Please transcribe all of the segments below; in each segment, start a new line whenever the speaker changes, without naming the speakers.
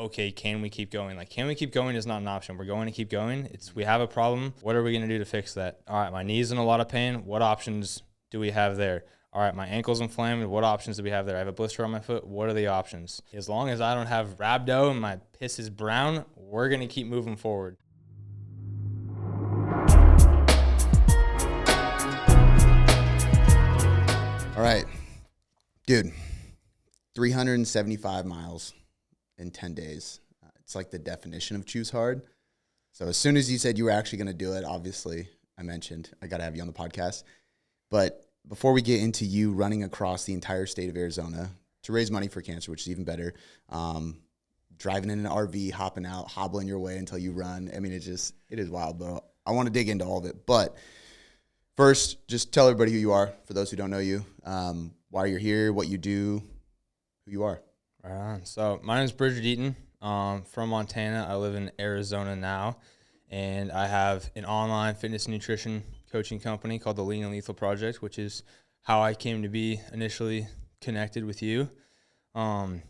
okay, can we keep going? Like, can we keep going is not an option. We're going to keep going. We have a problem. What are we going to do to fix that? All right, my knee's in a lot of pain. What options do we have there? All right, my ankle's inflamed. What options do we have there? I have a blister on my foot. What are the options? As long as I don't have rhabdo and my piss is brown, we're going to keep moving forward.
All right, dude, 375 miles in 10 days. It's like the definition of choose hard. So as soon as you said you were actually going to do it, obviously I mentioned I got to have you on the podcast. But before we get into you running across the entire state of Arizona to raise money for cancer, which is even better, driving in an RV, hopping out, hobbling your way until you run. I mean, it is wild, bro. I want to dig into all of it. But first, just tell everybody who you are, for those who don't know you, why you're here, what you do, who you are.
Right on. So my name is Deaton. From Montana. I live in Arizona now, and I have an online fitness and nutrition coaching company called the Lean and Lethal Project, which is how I came to be initially connected with you. A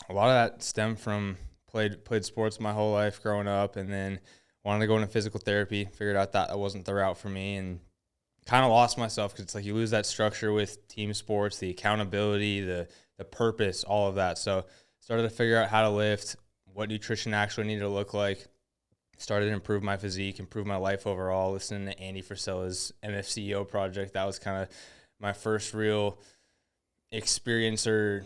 lot of that stemmed from played sports my whole life growing up, and then wanted to go into physical therapy. Figured out that wasn't the route for me, and kind of lost myself because it's like you lose that structure with team sports, the accountability, the purpose, all of that. So started to figure out how to lift, what nutrition actually needed to look like. Started to improve my physique, improve my life overall, listening to Andy Frisella's MFCEO project. That was kind of my first real experience or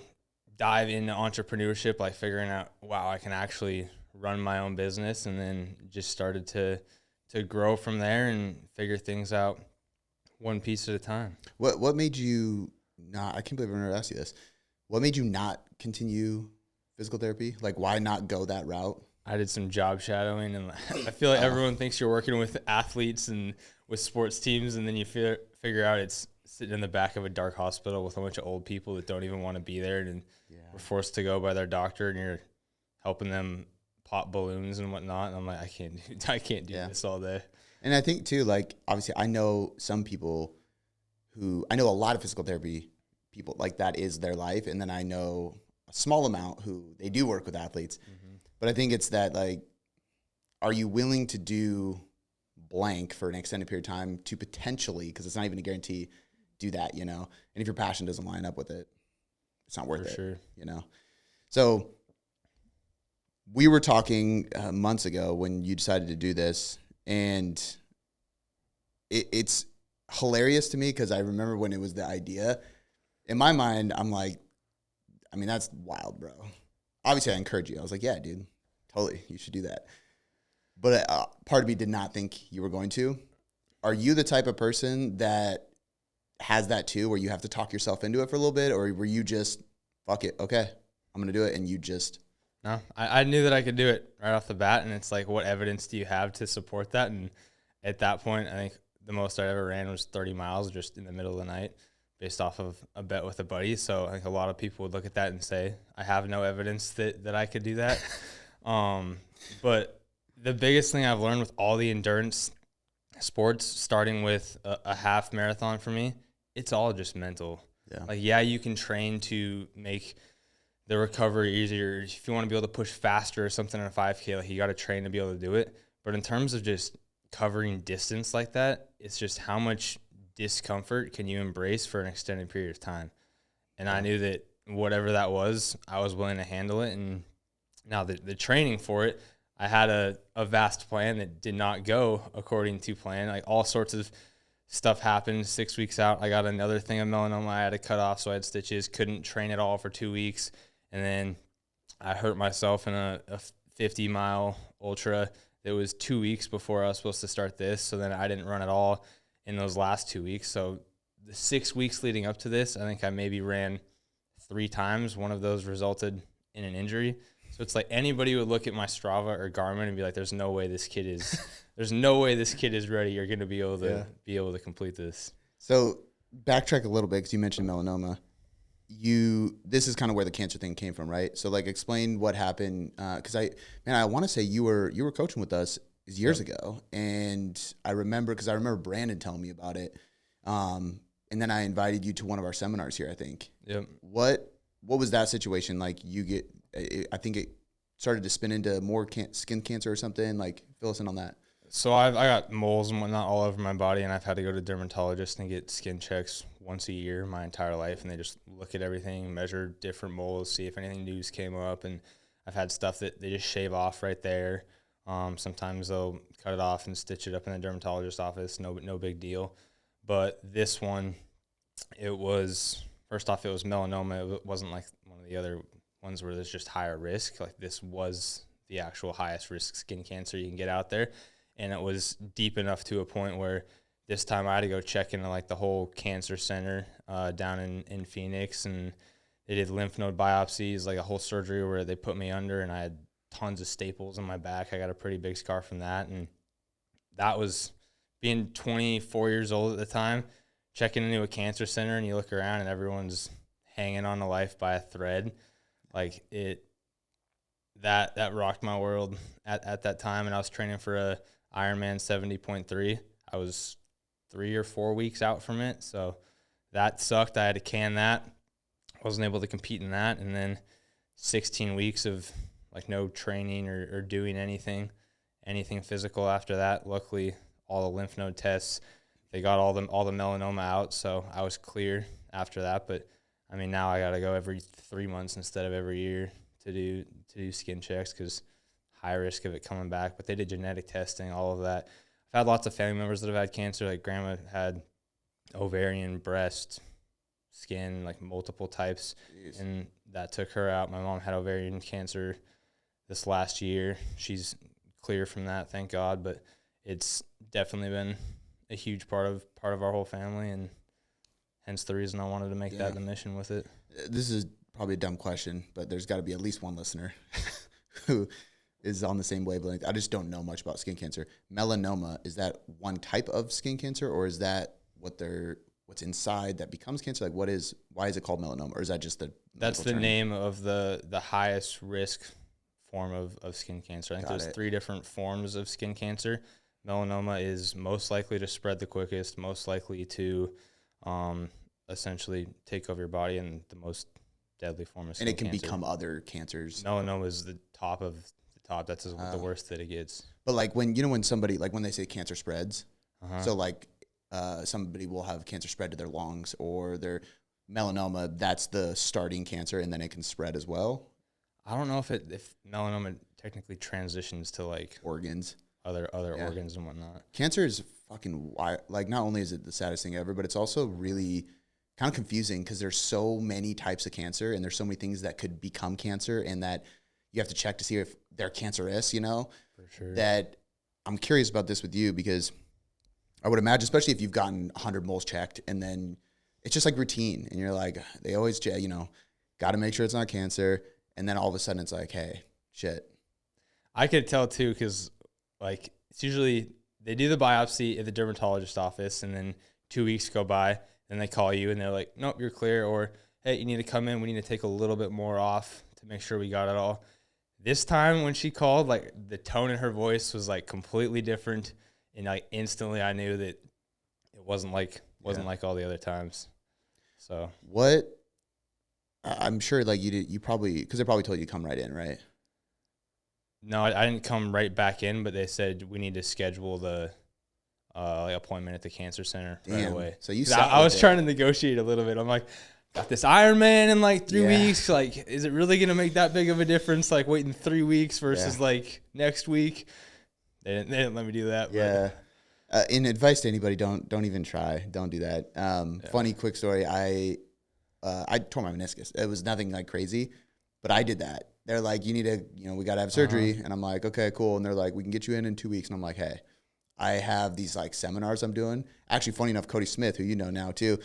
dive into entrepreneurship, like figuring out, wow, I can actually run my own business, and then just started to grow from there and figure things out one piece at a time.
What made you not, I can't believe I've never asked you this. What made you not continue physical therapy? Like, why not go that route?
I did some job shadowing, and I feel like everyone thinks you're working with athletes and with sports teams, and then you figure out it's sitting in the back of a dark hospital with a bunch of old people that don't even want to be there, and we're forced to go by their doctor, and you're helping them pop balloons and whatnot. And I'm like, I can't do this all day.
And I think too, like, obviously I know a lot of physical therapy people, like that is their life. And then I know a small amount who they do work with athletes. Mm-hmm. But I think it's that, like, are you willing to do blank for an extended period of time to potentially, because it's not even a guarantee, do that, you know? And if your passion doesn't line up with it, it's not worth it,
sure.
You know? So we were talking months ago when you decided to do this, and it's hilarious to me because I remember when it was the idea. In my mind, I'm like, I mean, that's wild, bro. Obviously, I encourage you. I was like, yeah, dude, totally, you should do that. But part of me did not think you were going to. Are you the type of person that has that too, where you have to talk yourself into it for a little bit, or were you just, fuck it, okay, I'm going to do it, and you just...
No, I knew that I could do it right off the bat, and it's like, what evidence do you have to support that? And at that point, I think the most I ever ran was 30 miles just in the middle of the night based off of a bet with a buddy. So I think a lot of people would look at that and say, I have no evidence that I could do that. But the biggest thing I've learned with all the endurance sports, starting with a half marathon for me, it's all just mental. Yeah. Like, yeah, you can train to make the recovery easier. If you want to be able to push faster or something in a 5K, like, you got to train to be able to do it. But in terms of just covering distance like that, it's just how much discomfort can you embrace for an extended period of time. And I knew that whatever that was, I was willing to handle it. And now the training for it, I had a vast plan that did not go according to plan. Like, all sorts of stuff happened. 6 weeks out, I got another thing of melanoma I had to cut off, so I had stitches, couldn't train at all for 2 weeks. And then I hurt myself in a 50-mile ultra that was 2 weeks before I was supposed to start this. So then I didn't run at all in those last 2 weeks. So the 6 weeks leading up to this, I think I maybe ran 3 times. One of those resulted in an injury. So it's like anybody would look at my Strava or Garmin and be like, there's no way this kid is ready. You're going to be able to complete this. So
backtrack a little bit, because you mentioned melanoma. This is kind of where the cancer thing came from, right? So, like, explain what happened. Because I want to say you were coaching with us years ago, and I remember Brandon telling me about it. And then I invited you to one of our seminars here, I think.
Yep.
What was that situation like? I think it started to spin into more skin cancer or something? Like, fill us in on that.
So I got moles and whatnot all over my body, and I've had to go to dermatologists and get skin checks once a year my entire life, and they just look at everything, measure different moles, see if anything news came up, and I've had stuff that they just shave off right there. Sometimes they'll cut it off and stitch it up in the dermatologist's office, no big deal. But this one, it was, first off, it was melanoma. It wasn't like one of the other ones where there's just higher risk. Like, this was the actual highest risk skin cancer you can get out there. And it was deep enough to a point where this time I had to go check into like the whole cancer center down in Phoenix, and they did lymph node biopsies, like a whole surgery where they put me under, and I had tons of staples in my back. I got a pretty big scar from that, and that was being 24 years old at the time, checking into a cancer center, and you look around and everyone's hanging on to life by a thread. Like, that rocked my world at that time, and I was training for a Ironman 70.3. I was 3 or 4 weeks out from it, so that sucked. I had to can that. Wasn't able to compete in that, and then 16 weeks of like no training or doing anything physical after that. Luckily, all the lymph node tests, they got all the melanoma out, so I was clear after that. But I mean, now I got to go every 3 months instead of every year to do skin checks because high risk of it coming back. But they did genetic testing, all of that. I've had lots of family members that have had cancer. Like, grandma had ovarian, breast, skin, like multiple types. Jeez. And that took her out. My mom had ovarian cancer this last year. She's clear from that, thank God. But it's definitely been a huge part of our whole family, and hence the reason I wanted to make that the mission with it.
This is probably a dumb question, but there's got to be at least one listener who is on the same wavelength. I just don't know much about skin cancer. Melanoma, is that one type of skin cancer, or is that what's inside that becomes cancer? Like, why is it called melanoma, or is that just the
That's the
term?
name of the highest risk form of skin cancer. I think there's 3 different forms of skin cancer. Melanoma is most likely to spread the quickest, most likely to essentially take over your body, and the most deadly form of skin cancer.
And it can become other cancers.
Melanoma is the top of the top. That's the worst that it gets.
But like when somebody, like when they say cancer spreads, so like somebody will have cancer spread to their lungs or their melanoma, that's the starting cancer, and then it can spread as well.
I don't know if melanoma technically transitions to like
organs,
other organs and whatnot.
Cancer is fucking like, not only is it the saddest thing ever, but it's also really kind of confusing because there's so many types of cancer, and there's so many things that could become cancer, and that you have to check to see if they're cancerous, you know?
For sure.
That I'm curious about this with you, because I would imagine, especially if you've gotten 100 moles checked, and then it's just like routine, and you're like, they always check, got to make sure it's not cancer, and then all of a sudden it's like, hey, shit.
I could tell too, because like, it's usually they do the biopsy at the dermatologist office, and then 2 weeks go by, and they call you, and they're like, nope, you're clear, or hey, you need to come in. We need to take a little bit more off to make sure we got it all. This time when she called, like, the tone in her voice was like completely different, and like instantly I knew that it wasn't like all the other times. So
what? I'm sure like you probably, because they probably told you to come right in, right?
No, I didn't come right back in, but they said we need to schedule the appointment at the cancer center right away.
So you,
I was trying to negotiate a little bit. I'm like, got this Ironman in like 3 weeks. Like, is it really gonna make that big of a difference? Like waiting 3 weeks versus like next week. They didn't let me do that.
Yeah. In advice to anybody, don't even try. Don't do that. Funny quick story. I tore my meniscus. It was nothing like crazy, but I did that. They're like, you need to, we got to have surgery. And I'm like, okay, cool. And they're like, we can get you in 2 weeks. And I'm like, hey, I have these like seminars I'm doing. Actually, funny enough, Cody Smith, who you know now too,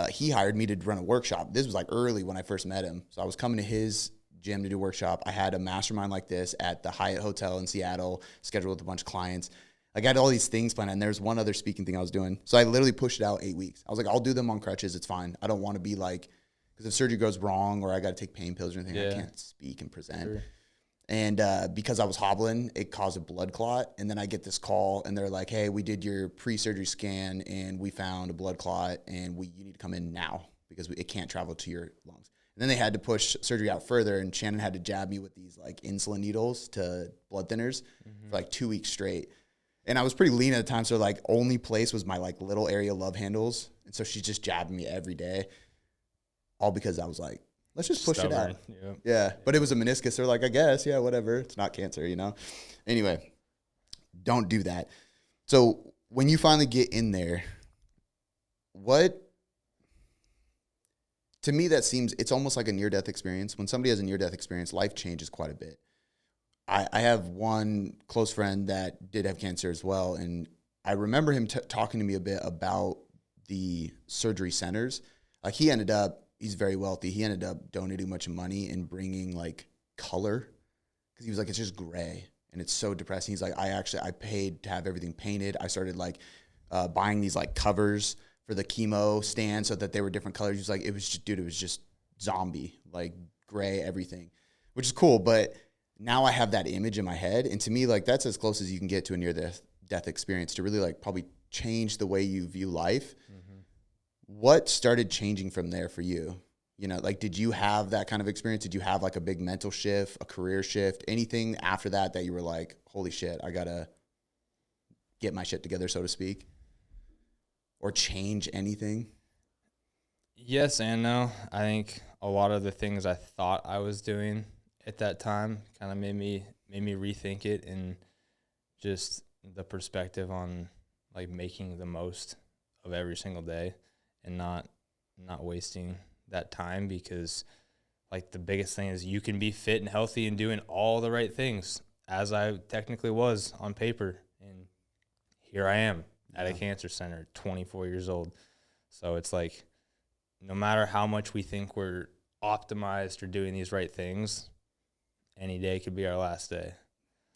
he hired me to run a workshop. This was like early when I first met him. So I was coming to his gym to do a workshop. I had a mastermind like this at the Hyatt Hotel in Seattle, scheduled with a bunch of clients. I got all these things planned, and there's one other speaking thing I was doing. So I literally pushed it out 8 weeks. I was like, I'll do them on crutches. It's fine. I don't want to be like, because if surgery goes wrong or I got to take pain pills or anything, I can't speak and present. Sure. And because I was hobbling, it caused a blood clot. And then I get this call, and they're like, hey, we did your pre-surgery scan, and we found a blood clot, and you need to come in now because it can't travel to your lungs. And then they had to push surgery out further, and Shannon had to jab me with these like insulin needles to blood thinners for like 2 weeks straight. And I was pretty lean at the time, so like only place was my like little area love handles. And so she's just jabbing me every day, all because I was like, let's just push it out.
Yep.
Yeah, but it was a meniscus. They're like, I guess, yeah, whatever. It's not cancer, Anyway, don't do that. So when you finally get in there, to me, that seems, it's almost like a near-death experience. When somebody has a near-death experience, life changes quite a bit. I have one close friend that did have cancer as well, and I remember him talking to me a bit about the surgery centers. Like he's very wealthy. He ended up donating a bunch of money and bringing like color, because he was like, it's just gray and it's so depressing. He's like, I paid to have everything painted. I started like buying these like covers for the chemo stand so that they were different colors. He was like, it was just zombie, like gray, everything, which is cool. But now I have that image in my head. And to me, like that's as close as you can get to a near death experience to really like probably change the way you view life. Mm-hmm. What started changing from there for you? Like, did you have that kind of experience? Did you have like a big mental shift, a career shift, anything after that you were like, holy shit, I gotta get my shit together, so to speak, or change anything?
Yes and no. I think a lot of the things I thought I was doing at that time kind of made me rethink it, and just the perspective on like making the most of every single day and not wasting that time, because like the biggest thing is you can be fit and healthy and doing all the right things, as I technically was on paper, and here I am at a cancer center, 24 years old. So it's like, no matter how much we think we're optimized or doing these right things, any day could be our last day.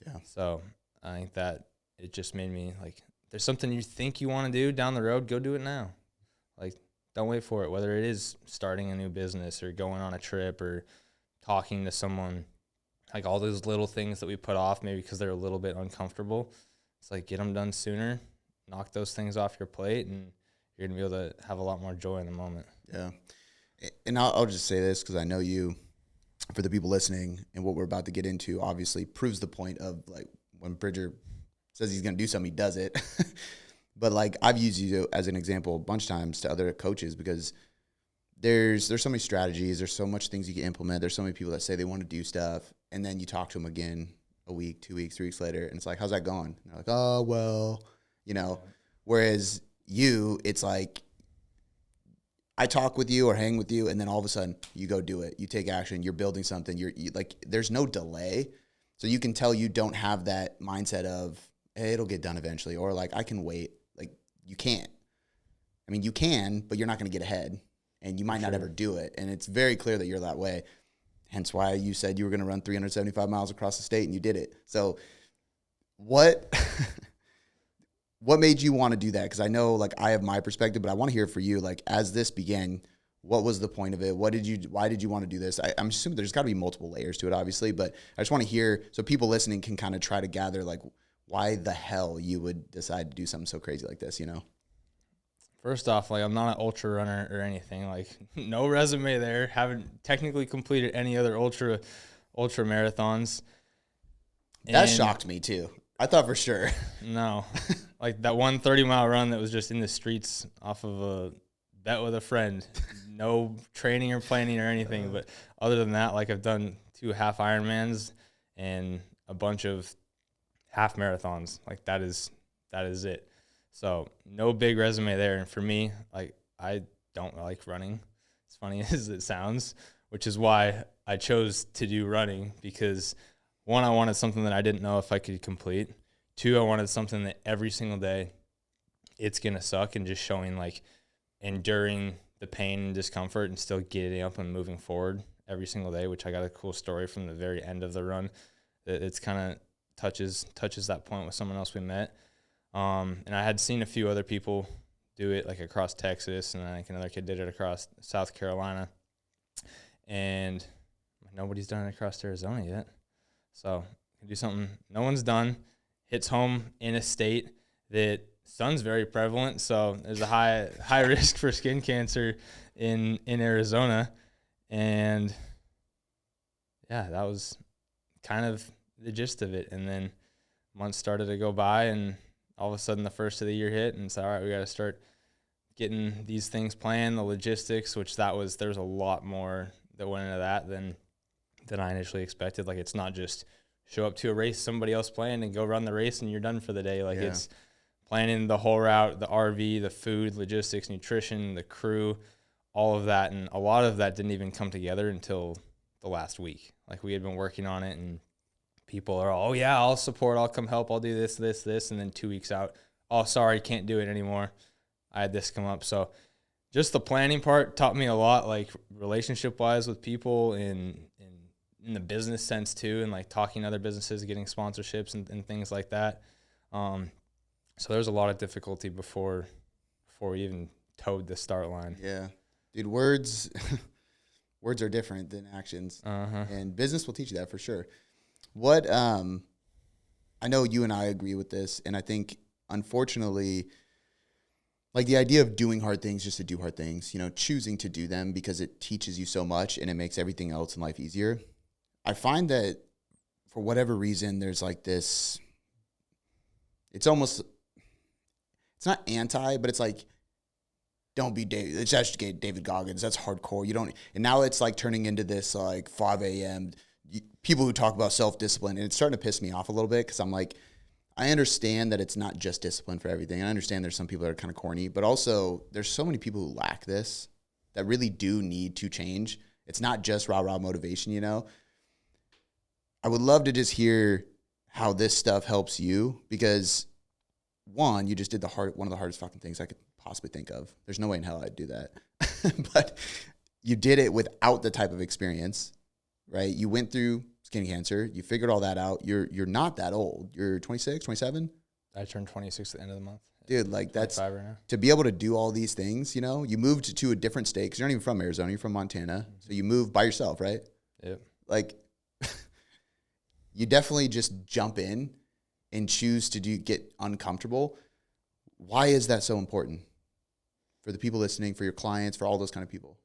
Yeah. So I think that it just made me like, there's something you think you want to do down the road, go do it now. Like, don't wait for it, whether it is starting a new business or going on a trip or talking to someone. Like all those little things that we put off maybe because they're a little bit uncomfortable. It's like, get them done sooner, knock those things off your plate, and you're going to be able to have a lot more joy in the moment.
Yeah. And I'll just say this because I know you, for the people listening, and what we're about to get into obviously proves the point of like when Bridger says he's going to do something, he does it. But like I've used you as an example a bunch of times to other coaches, because there's so many strategies, there's so much things you can implement. There's so many people that say they want to do stuff, and then you talk to them again a week, 2 weeks, 3 weeks later, and it's like, how's that going? And they're like, oh, well, Whereas you, it's like I talk with you or hang with you, and then all of a sudden you go do it. You take action. You're building something. You like, there's no delay. So you can tell you don't have that mindset of, hey, it'll get done eventually, or like, I can wait. Like, you can't. I mean, you can, but you're not going to get ahead, and you might not ever do it. And it's very clear that you're that way. Hence why you said you were going to run 375 miles across the state, and you did it. So what made you want to do that? Because I know, like, I have my perspective, but I want to hear it for you. Like, as this began, what was the point of it? Why did you want to do this? I'm assuming there's got to be multiple layers to it, obviously, but I just want to hear so people listening can kind of try to gather, like, why the hell you would decide to do something so crazy like this,
First off, like, I'm not an ultra runner or anything. Like, no resume there. Haven't technically completed any other ultra marathons.
That shocked me too. I thought for sure.
No. Like that 130-mile run that was just in the streets off of a bet with a friend. No training or planning or anything. But other than that, like, I've done 2 half Ironmans and a bunch of half marathons. Like, that is it. So no big resume there. And for me, like, I don't like running, as funny as it sounds, which is why I chose to do running, because 1, I wanted something that I didn't know if I could complete. 2, I wanted something that every single day it's going to suck, and just showing, like, enduring the pain and discomfort and still getting up and moving forward every single day, which I got a cool story from the very end of the run that it's kind of touches that point with someone else we met. And I had seen a few other people do it, like, across Texas, and I think another kid did it across South Carolina. And nobody's done it across Arizona yet. So do something no one's done. Hits home in a state that sun's very prevalent, so there's a high risk for skin cancer in Arizona. And yeah, that was kind of the gist of it. And then months started to go by, and all of a sudden the first of the year hit, and it's all right, we got to start getting these things planned, the logistics, which there's a lot more that went into that than I initially expected. Like, it's not just show up to a race somebody else planned and go run the race and you're done for the day. Like, it's planning the whole route, the RV, the food, logistics, nutrition, the crew, all of that. And a lot of that didn't even come together until the last week. Like, we had been working on it, and people are all, oh yeah, I'll support, I'll come help, I'll do this. And then 2 weeks out, oh, sorry, can't do it anymore. I had this come up. So just the planning part taught me a lot, like relationship wise with people in the business sense too, and like talking to other businesses, getting sponsorships and things like that. So there's a lot of difficulty before we even towed the start line.
Yeah. Dude, words are different than actions. And business will teach you that for sure. What I know you and I agree with this, and I think unfortunately, like the idea of doing hard things just to do hard things, choosing to do them because it teaches you so much and it makes everything else in life easier. I find that for whatever reason, there's like this, it's not anti, but it's like, don't be David. It's actually David Goggins. That's hardcore. And now it's like turning into this like 5 a.m. People who talk about self-discipline, and it's starting to piss me off a little bit because I'm like, I understand that it's not just discipline for everything. I understand there's some people that are kind of corny, but also there's so many people who lack this that really do need to change. It's not just rah-rah motivation, I would love to just hear how this stuff helps you because, one, you just did one of the hardest fucking things I could possibly think of. There's no way in hell I'd do that. But you did it without the type of experience, right? You went through skin cancer. You figured all that out. You're not that old. You're 26, 27?
I turned 26 at the end of the month.
Dude, like that's
right now.
To be able to do all these things, you moved to a different state because you're not even from Arizona. You're from Montana. Mm-hmm. So you moved by yourself, right?
Yep.
Like you definitely just jump in and choose to get uncomfortable. Why is that so important for the people listening, for your clients, for all those kind of people?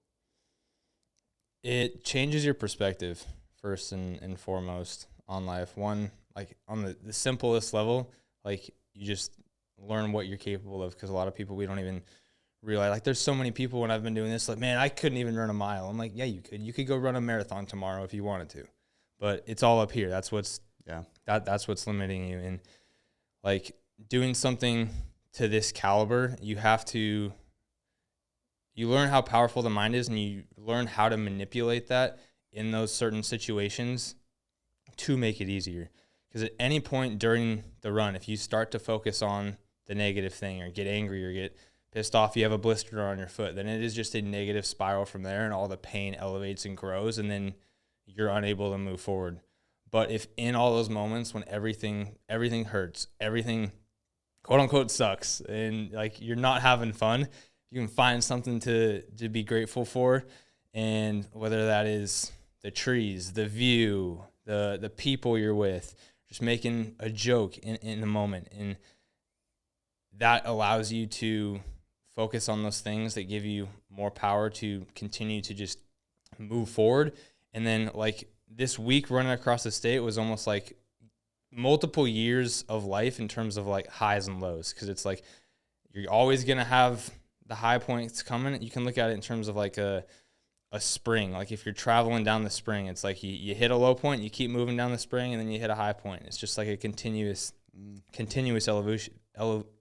It changes your perspective first and foremost on life. One, like on the simplest level, like you just learn what you're capable of because a lot of people, we don't even realize, like there's so many people when I've been doing this, like, man, I couldn't even run a mile. I'm like, yeah, you could. You could go run a marathon tomorrow if you wanted to. But it's all up here. That's what's that's what's limiting you. And like doing something to this caliber, you learn how powerful the mind is, and you learn how to manipulate that in those certain situations to make it easier. Because at any point during the run, if you start to focus on the negative thing or get angry or get pissed off, you have a blister on your foot, then it is just a negative spiral from there, and all the pain elevates and grows, and then you're unable to move forward. But if in all those moments when everything hurts, everything quote unquote sucks, and like you're not having fun, you can find something to be grateful for. And whether that is the trees, the view, the people you're with, just making a joke in the moment. And that allows you to focus on those things that give you more power to continue to just move forward. And then like this week running across the state was almost like multiple years of life in terms of like highs and lows. Cause it's like, you're always going to have the high points coming. You can look at it in terms of like a spring. Like if you're traveling down the spring, it's like you hit a low point, you keep moving down the spring, and then you hit a high point. It's just like a continuous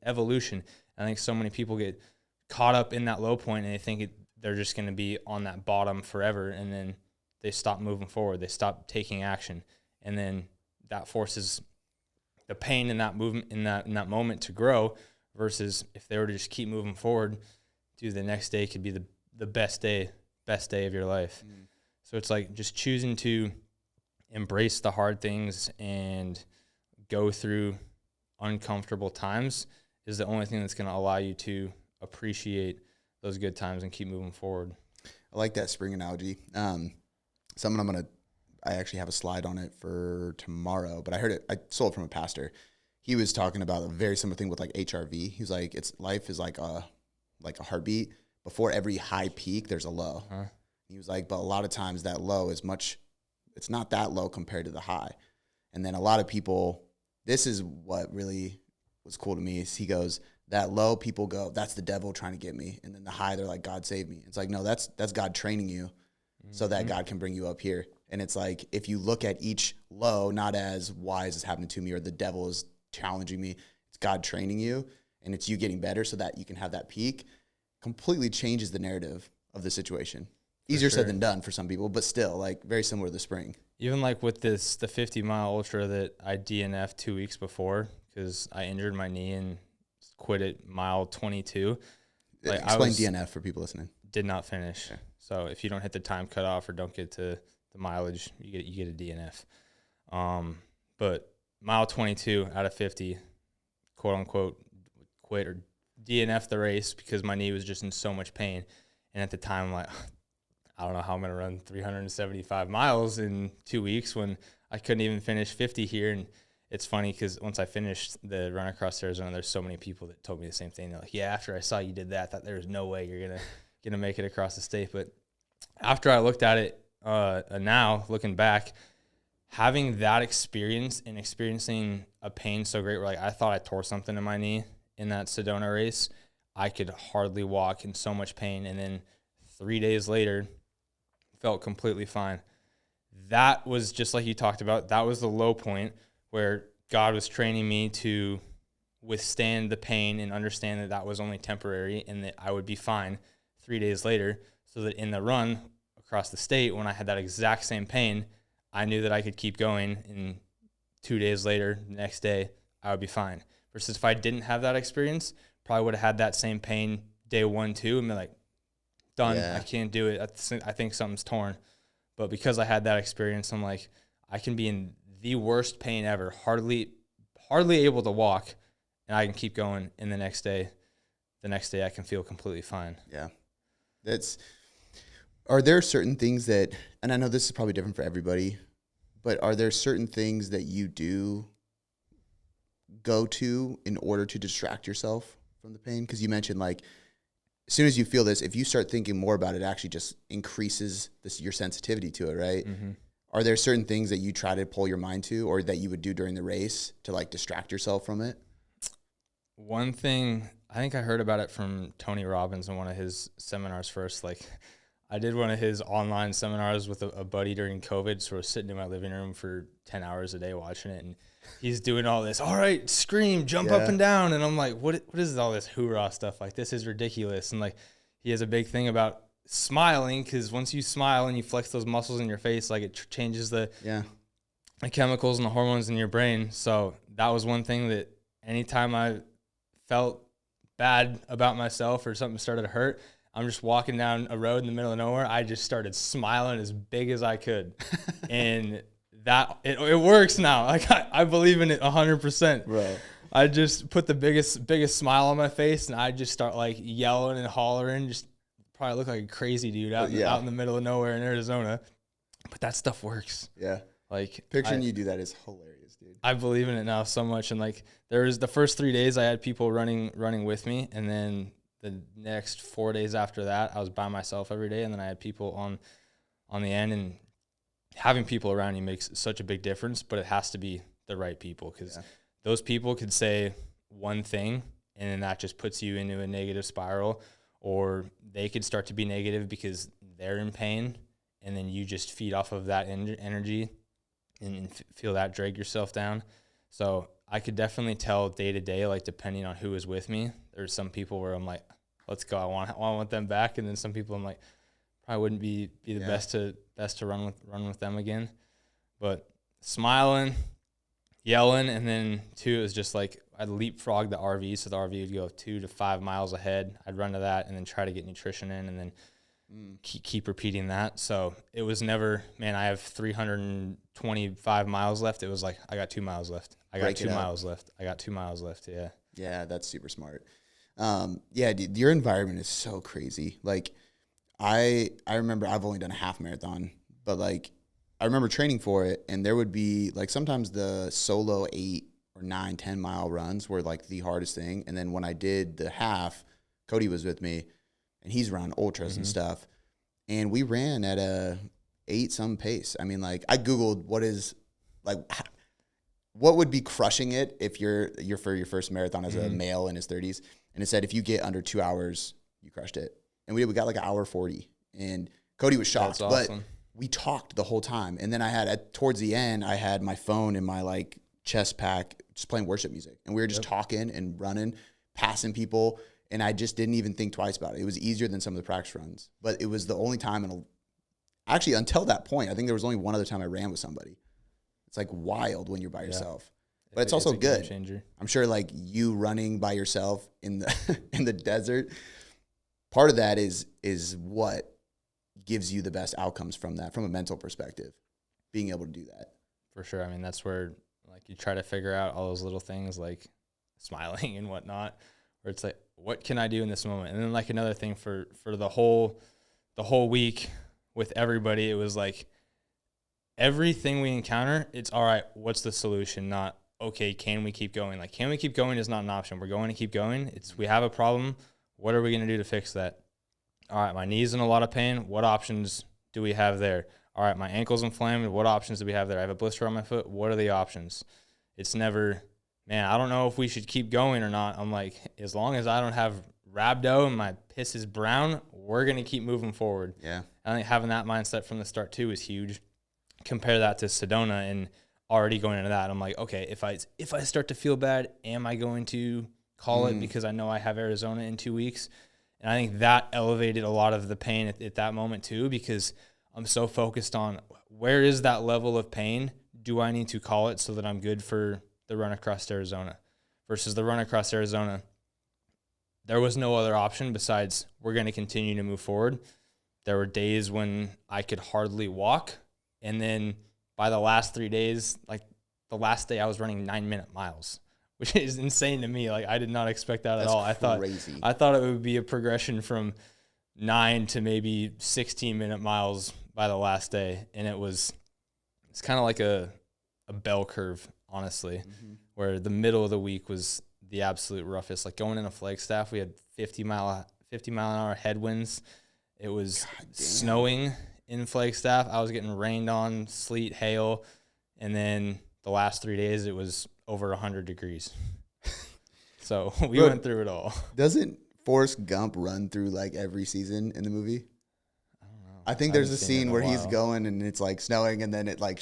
evolution. I think so many people get caught up in that low point and they think they're just going to be on that bottom forever, and then they stop moving forward. They stop taking action, and then that forces the pain in that movement in that moment to grow. Versus if they were to just keep moving forward, dude, the next day could be the best day of your life. So it's like just choosing to embrace the hard things and go through uncomfortable times is the only thing that's going to allow you to appreciate those good times and keep moving forward.
I like that spring analogy. Something I actually have a slide on it for tomorrow, but I saw it from a pastor. He was talking about a very similar thing with like HRV. He was like, life is like a heartbeat. Before every high peak, there's a low. He was like, but a lot of times that low is it's not that low compared to the high. And then a lot of people, this is what really was cool to me, is he goes, that low, people go, that's the devil trying to get me. And then the high, they're like, God save me. It's like, no, that's God training you so that God can bring you up here. And it's like, if you look at each low, not as why is this happening to me or the devil is challenging me, it's God training you and it's you getting better so that you can have that peak, completely changes the narrative of the situation. Easier said than done for some people, but still, like, very similar to the spring.
Even like with the 50-mile ultra that I DNF'd 2 weeks before because I injured my knee and quit at mile 22. Like,
Explain DNF for people listening.
Did not finish. Okay. So if you don't hit the time cutoff or don't get to the mileage, you get a DNF. But mile 22 out of 50, quote unquote, quit or DNF the race because my knee was just in so much pain. And at the time, I'm like, I don't know how I'm going to run 375 miles in 2 weeks when I couldn't even finish 50 here. And it's funny because once I finished the run across Arizona, there's so many people that told me the same thing. They're like, yeah, after I saw you did that, I thought there was no way you're gonna make it across the state. But after I looked at it now, looking back, having that experience and experiencing a pain so great where like I thought I tore something in my knee in that Sedona race, I could hardly walk in so much pain. And then 3 days later, felt completely fine. That was just like you talked about. That was the low point where God was training me to withstand the pain and understand that that was only temporary and that I would be fine 3 days later, so that in the run across the state, when I had that exact same pain, I knew that I could keep going, and 2 days later, the next day, I would be fine. Versus if I didn't have that experience, probably would have had that same pain day 1, 2, and be like, done, I can't do it. I think something's torn. But because I had that experience, I'm like, I can be in the worst pain ever, hardly able to walk, and I can keep going. And the next day I can feel completely fine.
Yeah. Are there certain things that, and I know this is probably different for everybody, but are there certain things that you do go to in order to distract yourself from the pain? Because you mentioned, like, as soon as you feel this, if you start thinking more about it, it actually just increases your sensitivity to it, right? Mm-hmm. Are there certain things that you try to pull your mind to or that you would do during the race to, like, distract yourself from it?
One thing, I think I heard about it from Tony Robbins in one of his seminars first. Like, I did one of his online seminars with a buddy during COVID, so we're sitting in my living room for 10 hours a day watching it, and he's doing all this, all right, scream, jump up and down, and I'm like, what is all this hoorah stuff? Like, this is ridiculous. And, like, he has a big thing about smiling, because once you smile and you flex those muscles in your face, like, it changes the chemicals and the hormones in your brain. So that was one thing that anytime I felt bad about myself or something started to hurt, I'm just walking down a road in the middle of nowhere, I just started smiling as big as I could. And that it works now. Like, I believe in it 100%.
Right.
I just put the biggest smile on my face, and I just start, like, yelling and hollering, just probably look like a crazy dude out in the middle of nowhere in Arizona. But that stuff works.
Yeah.
Like,
picturing you do that is hilarious, dude.
I believe in it now so much. And, like, there was the first 3 days I had people running with me, and then the next 4 days after that, I was by myself every day, and then I had people on the end. And having people around you makes such a big difference, but it has to be the right people, because those people could say one thing, and then that just puts you into a negative spiral, or they could start to be negative because they're in pain, and then you just feed off of that energy and feel that drag yourself down. So I could definitely tell day to day, like, depending on who is with me. There's some people where I'm like, let's go, I want them back, and then some people I'm like, probably wouldn't be the best to run with them again. But smiling, yelling, and then two, it was just like I'd leapfrog the RV, so the RV would go 2 to 5 miles ahead. I'd run to that and then try to get nutrition in, and then keep repeating that. So it was never, man, I have 325 miles left. It was like, I got 2 miles left. I got 2 miles left. I got 2 miles left. Yeah.
Yeah, that's super smart. Yeah, dude, your environment is so crazy. Like, I remember I've only done a half marathon, but, like, I remember training for it, and there would be, like, sometimes the solo 8 or 9, 10 mile runs were, like, the hardest thing. And then when I did the half, Cody was with me, and he's run ultras and stuff. and we ran at a 8-some pace. I mean, like I Googled what would be crushing it if you're for your first marathon as a male in his 30s, and it said if you get under 2 hours, you crushed it. And we got like an hour 40, and Cody was shocked.
That's awesome.
But we talked the whole time, and then I had towards the end, I had my phone in my like chest pack, just playing worship music, and we were just talking and running, passing people, and I just didn't even think twice about it. It was easier than some of the practice runs, but it was the only time actually until that point, I think there was only one other time I ran with somebody. It's like wild when you're by yourself, but it's also good. Game changer. I'm sure like you running by yourself in the in the desert, part of that is what gives you the best outcomes from that, from a mental perspective, being able to do that.
For sure. I mean, that's where like you try to figure out all those little things like smiling and whatnot, where it's like, what can I do in this moment? And then like another thing for the whole week with everybody, it was like everything we encounter, it's all right, what's the solution? Not, okay, can we keep going? Like, can we keep going is not an option. We're going to keep going. It's, we have a problem. What are we going to do to fix that? All right, my knee's in a lot of pain. What options do we have there? All right, my ankle's inflamed. What options do we have there? I have a blister on my foot. What are the options? It's never, man, I don't know if we should keep going or not. I'm like, as long as I don't have rhabdo and my piss is brown, we're going to keep moving forward.
Yeah.
I think having that mindset from the start too is huge. Compare that to Sedona and already going into that, I'm like, okay, if I start to feel bad, am I going to call it because I know I have Arizona in 2 weeks? And I think that elevated a lot of the pain at that moment too, because I'm so focused on where is that level of pain? Do I need to call it so that I'm good for the run across Arizona? Versus the run across Arizona, there was no other option besides we're going to continue to move forward. There were days when I could hardly walk. And then by the last 3 days, like the last day I was running 9-minute miles, which is insane to me. Like I did not expect that at all.
Crazy.
I thought it would be a progression from 9 to maybe 16-minute miles by the last day. And it's kind of like a bell curve, honestly, where the middle of the week was the absolute roughest. Like going into Flagstaff, we had 50 mile an hour headwinds. It was snowing in Flagstaff. I was getting rained on, sleet, hail. And then the last 3 days, it was over 100 degrees. So we went through it all.
Doesn't Forrest Gump run through like every season in the movie?
I don't know.
I think there's a scene where he's going and it's like snowing, and then it like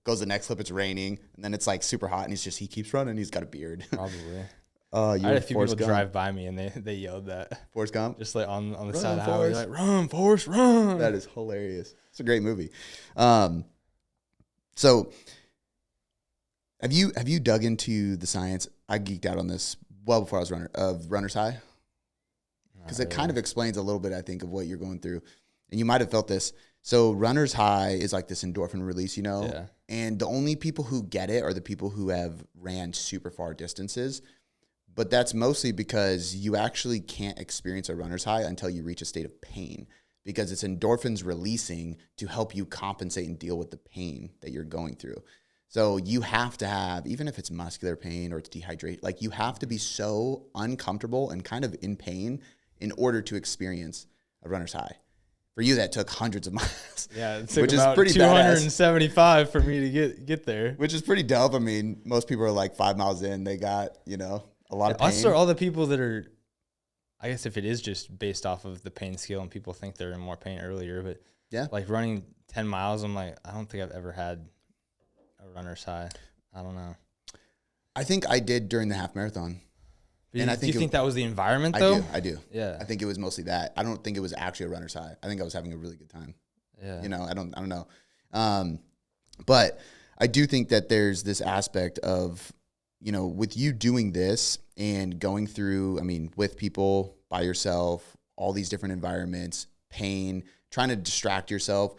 goes the next clip, it's raining, and then it's like super hot, and he keeps running. He's got a beard.
Probably.
I
had a few people drive by me and they yelled that.
Forrest Gump?
Just like on the side of the highway, like, run, Forrest, run.
That is hilarious. It's a great movie. So have you dug into the science? I geeked out on this well before I was runner's high. Because it kind of explains a little bit, I think, of what you're going through. And you might have felt this. So runner's high is like this endorphin release, Yeah. And the only people who get it are the people who have ran super far distances. But that's mostly because you actually can't experience a runner's high until you reach a state of pain, because it's endorphins releasing to help you compensate and deal with the pain that you're going through. So you have to have, even if it's muscular pain or it's dehydration, like you have to be so uncomfortable and kind of in pain in order to experience a runner's high. For you, that took hundreds of miles.
Yeah, it took about 275 for me to get there.
Which is pretty dope. I mean, most people are like 5 miles in, they got, a lot of pain.
Us are all the people that are, I guess if it is just based off of the pain scale and people think they're in more pain earlier, but
yeah,
like running 10 miles, I'm like, I don't think I've ever had a runner's high. I don't know.
I think I did during the half marathon.
Do you think that was the environment though?
I do.
Yeah.
I think it was mostly that. I don't think it was actually a runner's high. I think I was having a really good time.
Yeah.
I don't know. But I do think that there's this aspect of, with you doing this and going through, with people, by yourself, all these different environments, pain, trying to distract yourself.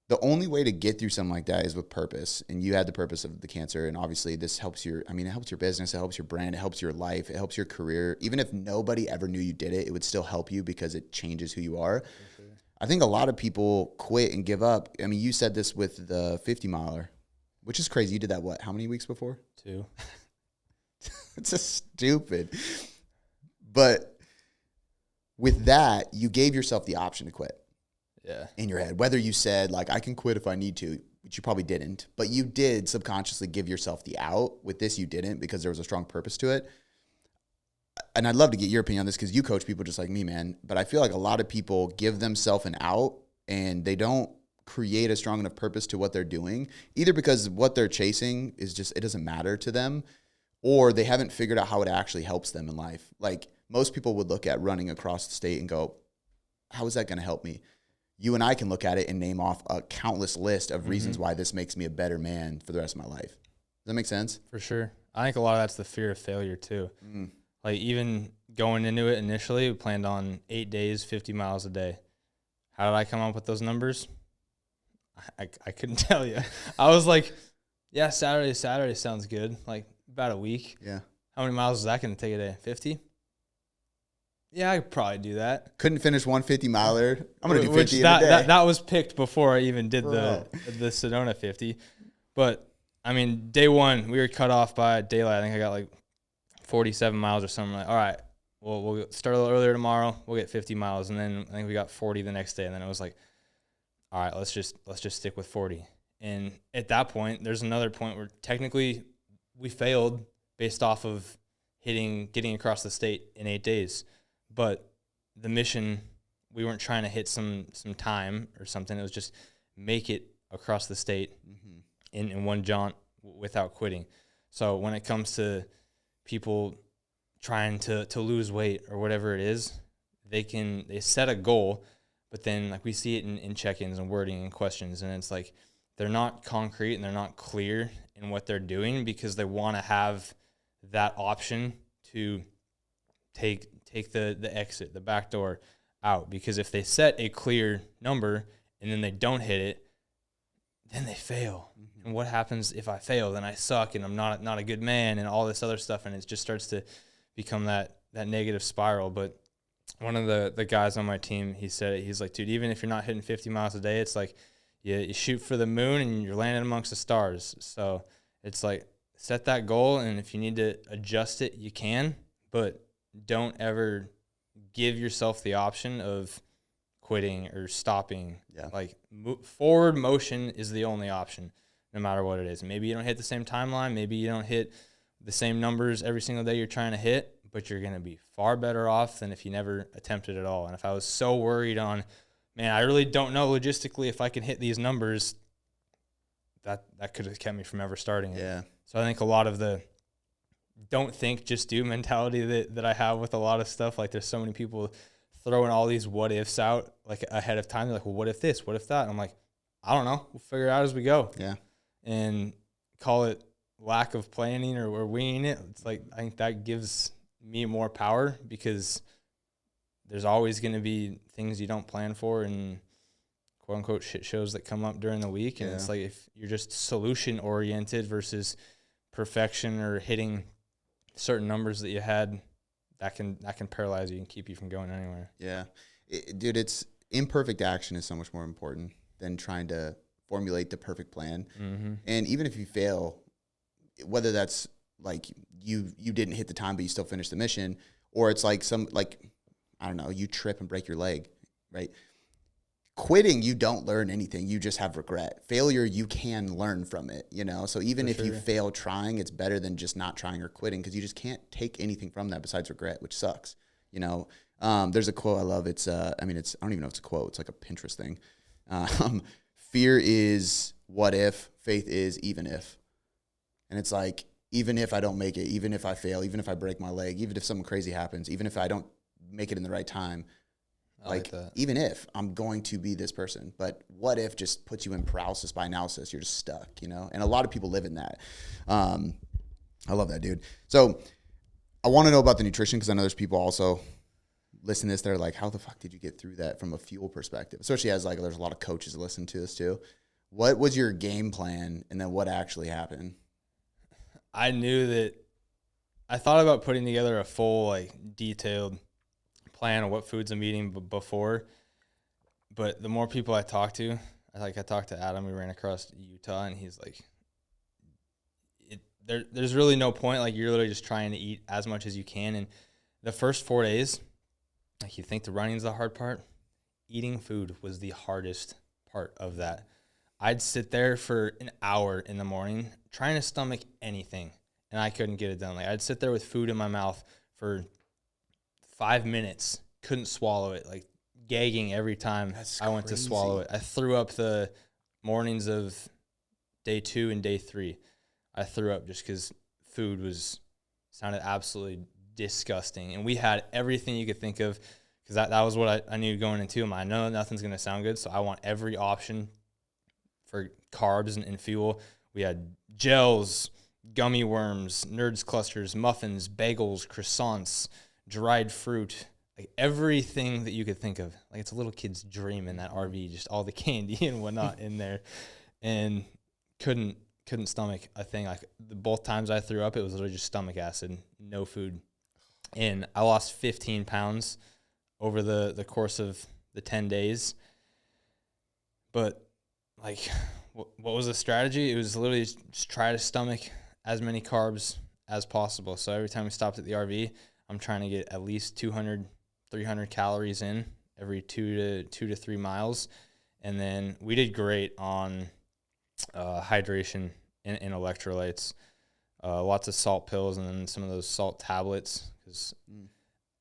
The only way to get through something like that is with purpose. And you had the purpose of the cancer. And obviously this helps it helps your business. It helps your brand. It helps your life. It helps your career. Even if nobody ever knew you did it, it would still help you because it changes who you are. Sure. I think a lot of people quit and give up. You said this with the 50 miler, which is crazy. You did that, how many weeks before?
2.
It's just stupid. But with that, you gave yourself the option to quit. in your head. Whether you said, like, I can quit if I need to, which you probably didn't, but you did subconsciously give yourself the out. With this, you didn't, because there was a strong purpose to it. And I'd love to get your opinion on this, because you coach people just like me, man. But I feel like a lot of people give themselves an out, and they don't create a strong enough purpose to what they're doing, either because what they're chasing is just, it doesn't matter to them, or they haven't figured out how it actually helps them in life. Like, most people would look at running across the state and go, how is that going to help me? You and I can look at it and name off a countless list of reasons why this makes me a better man for the rest of my life. Does that make sense?
For sure. I think a lot of that's the fear of failure too. Like, even going into it initially, we planned on 8 days, 50 miles a day. How did I come up with those numbers? I couldn't tell you. I was like, yeah, Saturday sounds good. Like, about a week.
Yeah.
How many miles is that going to take a day? 50? Yeah, I could probably do that.
Couldn't finish 150 miler. I'm going to do 50 in a day.
That was picked before I even did the Sedona 50. But, I mean, day one, we were cut off by daylight. I think I got like 47 miles or something. Like, all right, we'll start a little earlier tomorrow. We'll get 50 miles. And then I think we got 40 the next day. And then it was like, all right, let's just stick with 40. And at that point, there's another point where technically we failed based off of getting across the state in 8 days. But the mission, we weren't trying to hit some time or something. It was just make it across the state in one jaunt without quitting. So when it comes to people trying to lose weight or whatever it is, they set a goal, but then, like, we see it in check-ins and wording and questions, and it's like they're not concrete and they're not clear in what they're doing, because they want to have that option to take the exit, the back door out. Because if they set a clear number and then they don't hit it, then they fail. And what happens if I fail? Then I suck and I'm not a good man and all this other stuff, and it just starts to become that negative spiral. But one of the guys on my team, he said it, he's like, dude, even if you're not hitting 50 miles a day, it's like you shoot for the moon and you're landing amongst the stars. So it's like, set that goal, and if you need to adjust it, you can, but don't ever give yourself the option of quitting or stopping.
Yeah.
Like, forward motion is the only option, no matter what it is. Maybe you don't hit the same timeline. Maybe you don't hit the same numbers every single day you're trying to hit, but you're going to be far better off than if you never attempted at all. And if I was so worried on, man, I really don't know logistically if I can hit these numbers, that could have kept me from ever starting it.
Yeah.
So I think a lot of the don't think, just do mentality that I have with a lot of stuff. Like, there's so many people throwing all these what ifs out, like, ahead of time. They're like, well, what if this? What if that? And I'm like, I don't know. We'll figure it out as we go.
Yeah.
And call it lack of planning or winging it. It's like, I think that gives me more power, because there's always going to be things you don't plan for and quote unquote shit shows that come up during the week. And it's like, if you're just solution oriented versus perfection or hitting certain numbers that you had, that can paralyze you and keep you from going anywhere.
Yeah. Dude, it's imperfect action is so much more important than trying to formulate the perfect plan. And even if you fail, whether that's like you didn't hit the time, but you still finished the mission, or it's like I don't know, you trip and break your leg, right? Quitting, you don't learn anything. You just have regret. Failure, you can learn from it, you know? So even if you fail trying, it's better than just not trying or quitting, because you just can't take anything from that besides regret, which sucks, you know? There's a quote I love. It's, I don't even know if it's a quote. It's like a Pinterest thing. Fear is what if, faith is even if. And it's like, even if I don't make it, even if I fail, even if I break my leg, even if something crazy happens, even if I don't make it in the right time, like even if I'm going to be this person, but what if just puts you in paralysis by analysis? You're just stuck, you know? And a lot of people live in that. I love that, dude. So I want to know about the nutrition, because I know there's people also listen to this. They're like, how the fuck did you get through that from a fuel perspective? Especially as like, there's a lot of coaches that listen to this too. What was your game plan, and then what actually happened?
I knew that I thought about putting together a full, like, detailed plan of what foods I'm eating before, but the more people I talked to, I talked to Adam, we ran across Utah, and he's like, there's really no point. Like, you're literally just trying to eat as much as you can. And the first 4 days, like, you think the running's the hard part. eating food was the hardest part of that. I'd sit there for an hour in the morning trying to stomach anything, and I couldn't get it done. Like, I'd sit there with food in my mouth for 5 minutes, couldn't swallow it, like gagging every time I went to swallow it. I threw up the mornings of day 2 and day 3. I threw up just because food sounded absolutely disgusting. And we had everything you could think of, because that was what I knew going into them. I know nothing's going to sound good, so I want every option for carbs and fuel. We had gels, gummy worms, Nerds clusters, muffins, bagels, croissants, dried fruit, like everything that you could think of. Like, it's a little kid's dream in that RV, just all the candy and whatnot in there. And couldn't stomach a thing. Like, both times I threw up, it was literally just stomach acid, no food. And I lost 15 pounds over the course of the 10 days. But, like, what was the strategy? It was literally just try to stomach as many carbs as possible. So every time we stopped at the RV, I'm trying to get at least 200, 300 calories in every 2 to 3 miles. And then we did great on hydration and electrolytes, lots of salt pills, and then some of those salt tablets. Because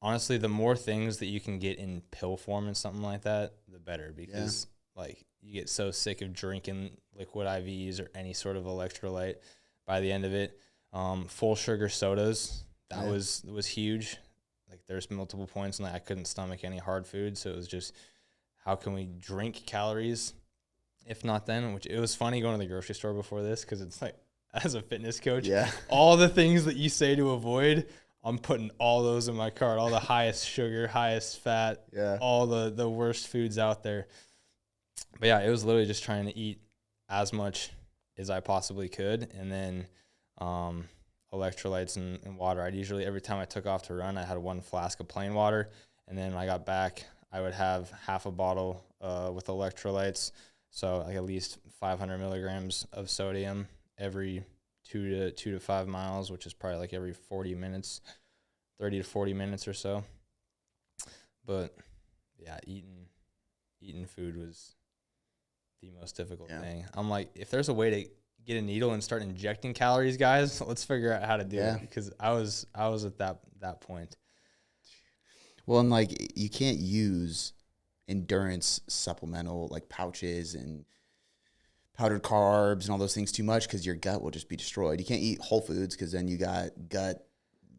honestly, the more things that you can get in pill form and something like that, the better. Because like, you get so sick of drinking liquid IVs or any sort of electrolyte by the end of it. Full sugar sodas, that was huge. Like, there's multiple points in that I couldn't stomach any hard food, so it was just, how can we drink calories? If not then, which it was funny going to the grocery store before this, because it's like, as a fitness coach, all the things that you say to avoid, I'm putting all those in my cart, all the highest sugar, highest fat, all the worst foods out there. But yeah, it was literally just trying to eat as much as I possibly could. And then electrolytes and water. I'd usually, every time I took off to run, I had 1 flask of plain water. And then when I got back, I would have half a bottle with electrolytes. So like at least 500 milligrams of sodium every 2 to 5 miles, which is probably like every 40 minutes, 30 to 40 minutes or so. But yeah, eating food was the most difficult thing. I'm like, if there's a way to get a needle and start injecting calories, guys, let's figure out how to do it, because I was at that point.
Well, and like, you can't use endurance supplemental like pouches and powdered carbs and all those things too much, because your gut will just be destroyed. You can't eat whole foods, because then you got gut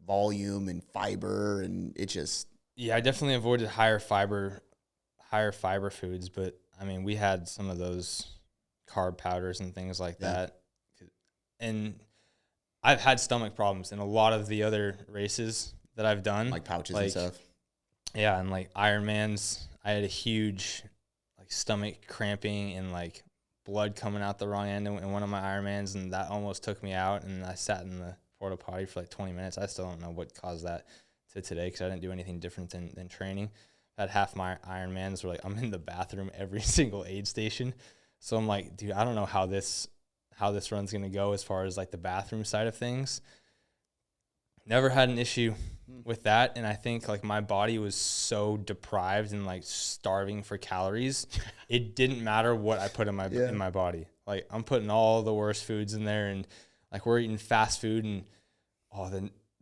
volume and fiber, and it just
I definitely avoided higher fiber foods. But I mean, we had some of those carb powders and things like that, and I've had stomach problems in a lot of the other races that I've done,
like pouches and stuff.
Yeah, and like Ironmans, I had a huge like stomach cramping and like blood coming out the wrong end in one of my Ironmans, and that almost took me out. And I sat in the porta potty for like 20 minutes. I still don't know what caused that to today, because I didn't do anything different than training. I had half my Ironmans were like, I'm in the bathroom every single aid station. So I'm like, dude, I don't know how this run's gonna go as far as like the bathroom side of things. Never had an issue with that. And I think like my body was so deprived and like starving for calories, it didn't matter what I put in my in my body. Like, I'm putting all the worst foods in there, and like, we're eating fast food, and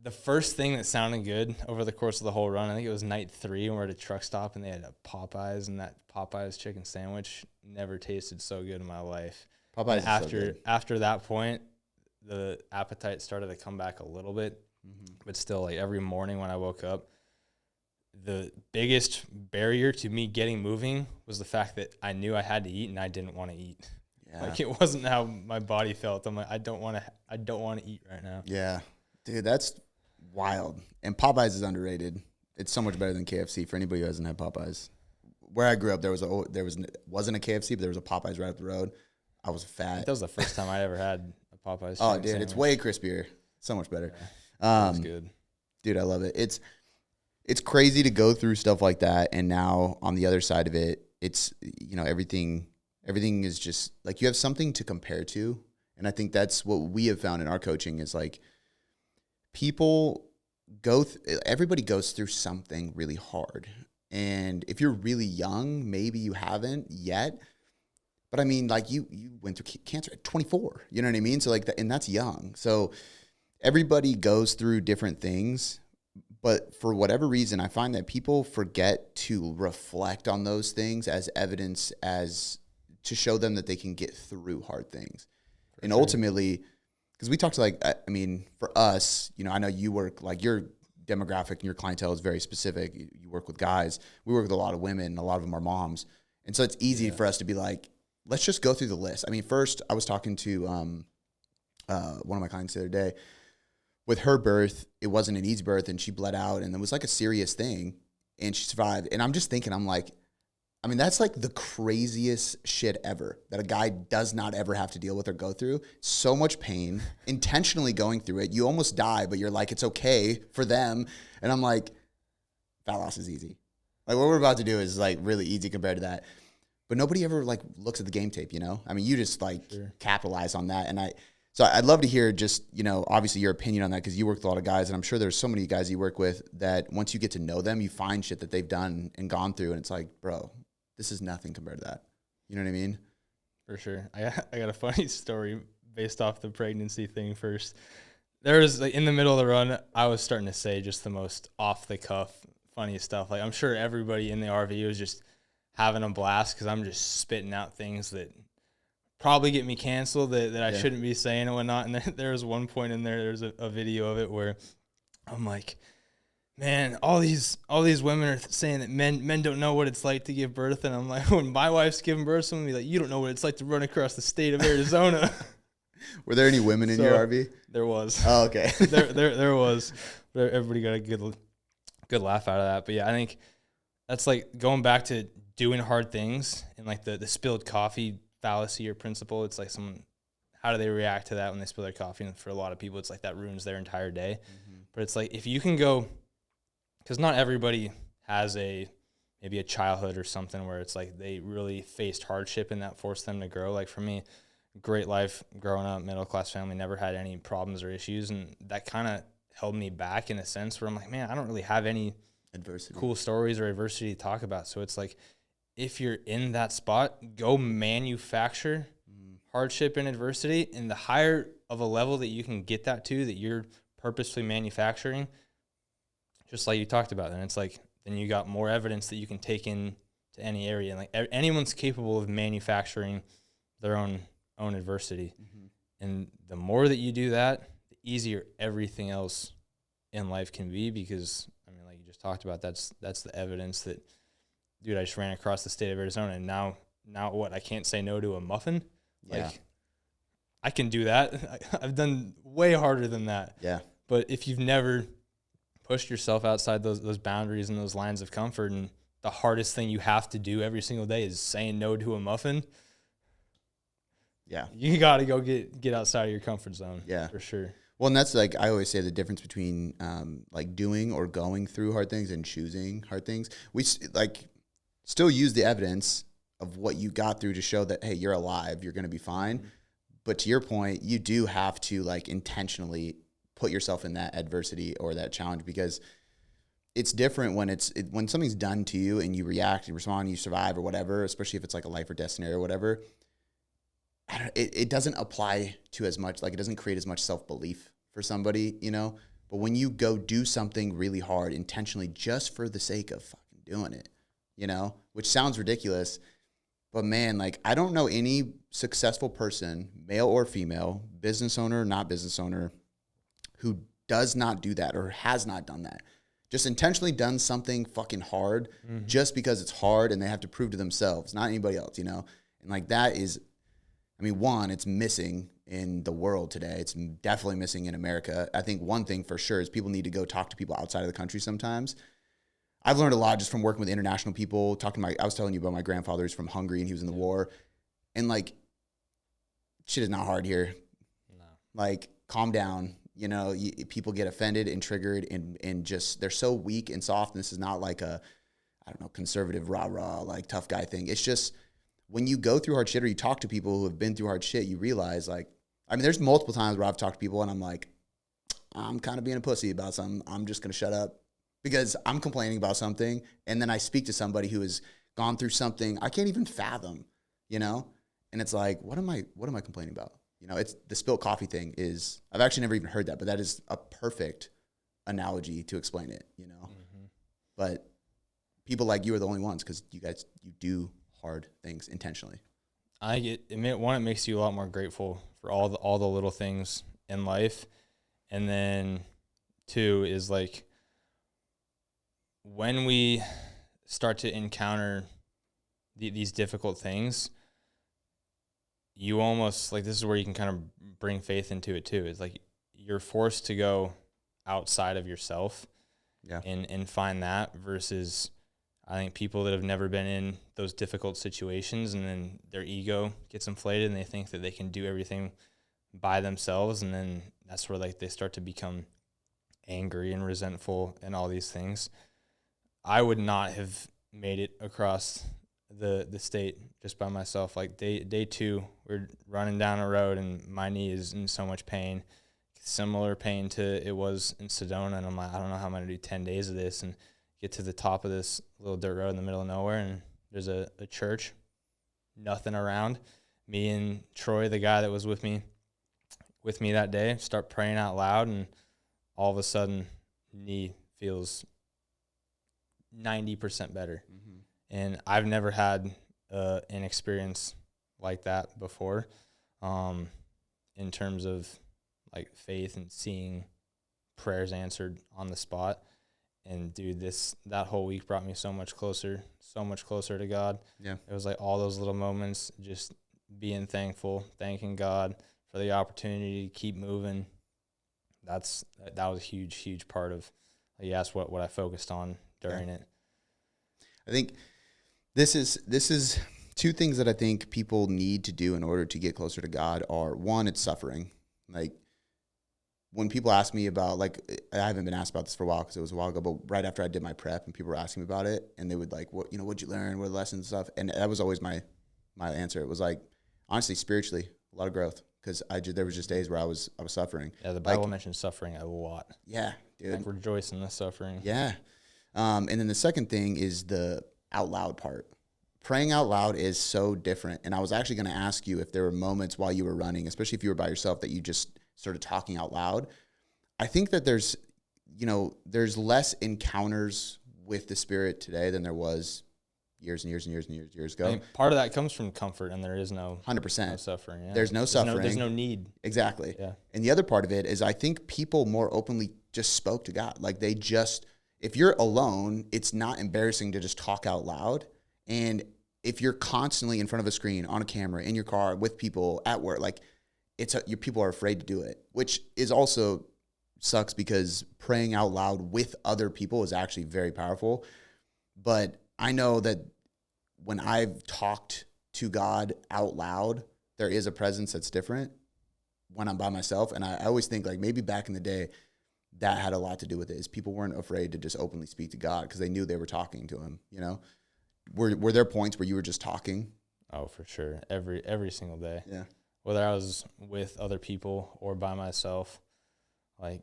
the first thing that sounded good over the course of the whole run, I think it was night 3, when we were at a truck stop and they had a Popeyes, and that Popeyes chicken sandwich never tasted so good in my life.
Popeyes is so good.
After that point, the appetite started to come back a little bit. But still, like, every morning when I woke up, the biggest barrier to me getting moving was the fact that I knew I had to eat and I didn't want to eat. Like, it wasn't how my body felt. I'm like, I don't want to eat right now.
Yeah, dude, that's wild. And Popeyes is underrated. It's so much better than KFC for anybody who hasn't had Popeyes. Where I grew up, wasn't a KFC, but there was a Popeyes right up the road. I was fat.
I think that was the first time I ever had a Popeyes.
Oh, dude, sandwich. It's way crispier. So much better.
Yeah. That's good.
Dude, I love it. It's crazy to go through stuff like that, and now on the other side of it, it's, you know, everything is just like, you have something to compare to. And I think that's what we have found in our coaching is like, everybody goes through something really hard, And if you're really young, maybe you haven't yet. But I mean, like you went through cancer at 24, you know what I mean? So like, and that's young. So everybody goes through different things, but for whatever reason, I find that people forget to reflect on those things as evidence as to show them that they can get through hard things. And ultimately, because we talked like, I mean, for us, you know, I know you work, like your demographic and your clientele is very specific. You work with guys. We work with a lot of women, and a lot of them are moms. And so it's easy for us to be like, let's just go through the list. I mean, first I was talking to one of my clients the other day. With her birth, it wasn't an easy birth, and she bled out, and it was like a serious thing, and she survived. And I'm just thinking, I'm like, I mean, that's like the craziest shit ever that a guy does not ever have to deal with or go through. So much pain, intentionally going through it. You almost die, but you're like, it's okay for them. And I'm like, fat loss is easy. Like what we're about to do is like really easy compared to that. But nobody ever like looks at the game tape, you know? I mean, you just like capitalize on that. And so I'd love to hear just, you know, obviously your opinion on that, because you work with a lot of guys, and I'm sure there's so many guys you work with that once you get to know them, you find shit that they've done and gone through, and it's like, bro, this is nothing compared to that. You know what I mean?
For sure. I got a funny story based off the pregnancy thing first. There was, like, in the middle of the run, I was starting to say just the most off-the-cuff, funniest stuff. Like, I'm sure everybody in the RV was just having a blast because I'm just spitting out things that probably get me canceled that I shouldn't be saying and whatnot. And there was one point in there's a video of it where I'm like, man, all these women are saying that men don't know what it's like to give birth. And I'm like, when my wife's giving birth, someone will be like, you don't know what it's like to run across the state of Arizona.
Were there any women in your RV?
There was.
Oh, okay.
there was. Everybody got a good laugh out of that. But yeah, I think that's like going back to doing hard things and like the spilled coffee fallacy or principle. It's like how do they react to that when they spill their coffee? And for a lot of people, it's like that ruins their entire day. Mm-hmm. But it's like if you can go, because not everybody has maybe a childhood or something where it's like they really faced hardship and that forced them to grow. Like for me, great life growing up, middle class family, never had any problems or issues, and that kind of held me back in a sense where I'm like, man, I don't really have any
adversity,
cool stories or adversity to talk about. So it's like, if you're in that spot, go manufacture hardship and adversity, and the higher of a level that you can get that to, that you're purposefully manufacturing, just like you talked about. And it's like, then you got more evidence that you can take in to any area. And like anyone's capable of manufacturing their own adversity. Mm-hmm. And the more that you do that, the easier everything else in life can be, because I mean, like you just talked about, that's the evidence that, dude, I just ran across the state of Arizona, and now what? I can't say no to a muffin?
Yeah.
Like, I can do that. I've done way harder than that.
Yeah.
But if you've never pushed yourself outside those boundaries and those lines of comfort, and the hardest thing you have to do every single day is saying no to a muffin,
yeah,
you got to go get outside of your comfort zone.
Yeah.
For sure.
Well, and that's like I always say the difference between like doing or going through hard things and choosing hard things. We like still use the evidence of what you got through to show that, hey, you're alive, you're going to be fine. Mm-hmm. But to your point, you do have to like intentionally put yourself in that adversity or that challenge, because it's different when when something's done to you and you react, you respond, you survive or whatever, especially if it's like a life or death scenario or whatever. It doesn't apply to as much, like it doesn't create as much self-belief for somebody, you know? But when you go do something really hard intentionally just for the sake of fucking doing it, you know, which sounds ridiculous, but man, like I don't know any successful person, male or female, business owner, not business owner, who does not do that or has not done that. Just intentionally done something fucking hard just because it's hard and they have to prove to themselves, not anybody else, you know? And like that is, I mean, one, it's missing in the world today. It's definitely missing in America. I think one thing for sure is people need to go talk to people outside of the country sometimes. I've learned a lot just from working with international people, I was telling you about my grandfather who's from Hungary and he was in the war. And like, shit is not hard here. No. Like, calm down. You know, people get offended and triggered and just, they're so weak and soft. And this is not like a, I don't know, conservative, rah-rah, like tough guy thing. It's just, when you go through hard shit or you talk to people who have been through hard shit, you realize like, I mean, there's multiple times where I've talked to people and I'm like, I'm kind of being a pussy about something. I'm just going to shut up because I'm complaining about something, and then I speak to somebody who has gone through something I can't even fathom, you know? And it's like, what am I complaining about? You know, it's the spilt coffee thing is, I've actually never even heard that, but that is a perfect analogy to explain it, you know? Mm-hmm. But people like you are the only ones, because you do hard things intentionally.
It makes you a lot more grateful for all the little things in life. And then two is like, when we start to encounter these difficult things, you almost, like, this is where you can kind of bring faith into it too. It's like you're forced to go outside of yourself, and find that, versus I think people that have never been in those difficult situations, and then their ego gets inflated and they think that they can do everything by themselves, and then that's where like they start to become angry and resentful and all these things. I would not have made it across the state just by myself. Like day two, we're running down a road and my knee is in so much pain, similar pain to it was in Sedona. And I'm like, I don't know how I'm going to do 10 days of this, and get to the top of this little dirt road in the middle of nowhere. And there's a church, nothing around. Me and Troy, the guy that was with me that day, start praying out loud. And all of a sudden, knee feels 90% better. Mm-hmm. And I've never had an experience like that before, in terms of like faith and seeing prayers answered on the spot. And dude, that whole week brought me so much closer to God. Yeah. It was like all those little moments, just being thankful, thanking God for the opportunity to keep moving. That was a huge part of, like, you asked what I focused on during it.
I think this is two things that I think people need to do in order to get closer to God are, one, it's suffering. Like, when people ask me about, like, I haven't been asked about this for a while because it was a while ago, but right after I did my prep and people were asking me about it, and they would like, what'd you learn? What are the lessons and stuff? And that was always my answer. It was like, honestly, spiritually, a lot of growth, because there was just days where I was suffering.
Yeah, the Bible mentions suffering a lot.
Yeah, dude.
Like, rejoice in the suffering.
Yeah. And then the second thing is the out loud part. Praying out loud is so different. And I was actually going to ask you if there were moments while you were running, especially if you were by yourself, that you just started talking out loud. I think that there's less encounters with the Spirit today than there was years ago.
I mean, part of that comes from comfort, and there is
100%
no suffering. Yeah.
There's no suffering.
There's no need.
Exactly.
Yeah.
And the other part of it is, I think people more openly just spoke to God. Like, if you're alone, it's not embarrassing to just talk out loud. And if you're constantly in front of a screen, on a camera, in your car, with people, at work, like, your people are afraid to do it, which is also sucks, because praying out loud with other people is actually very powerful. But I know that when I've talked to God out loud, there is a presence that's different when I'm by myself. And I always think, like, maybe back in the day, that had a lot to do with it, is people weren't afraid to just openly speak to God because they knew they were talking to him, you know? Were there points where you were just talking?
Oh, for sure. Every single day.
Yeah.
Whether I was with other people or by myself, like,